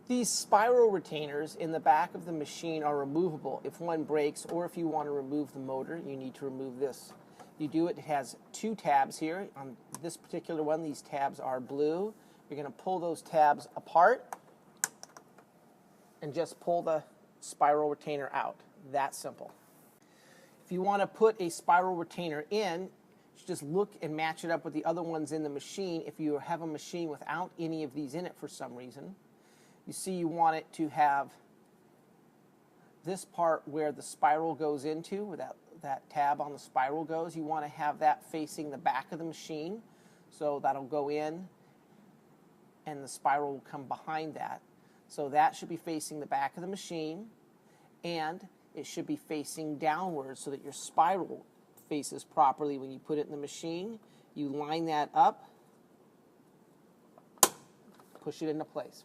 These spiral retainers in the back of the machine are removable. If one breaks or if you want to remove the motor, you need to remove this. You do it, it has two tabs here. On this particular one, these tabs are blue. You're going to pull those tabs apart and just pull the spiral retainer out. That simple. If you want to put a spiral retainer in, you should just look and match it up with the other ones in the machine. If you have a machine without any of these in it for some reason, you see you want it to have this part where the spiral goes into, where that tab on the spiral goes. You want to have that facing the back of the machine, so that'll go in and the spiral will come behind that. So that should be facing the back of the machine, and it should be facing downwards so that your spiral faces properly when you put it in the machine. You line that up, push it into place.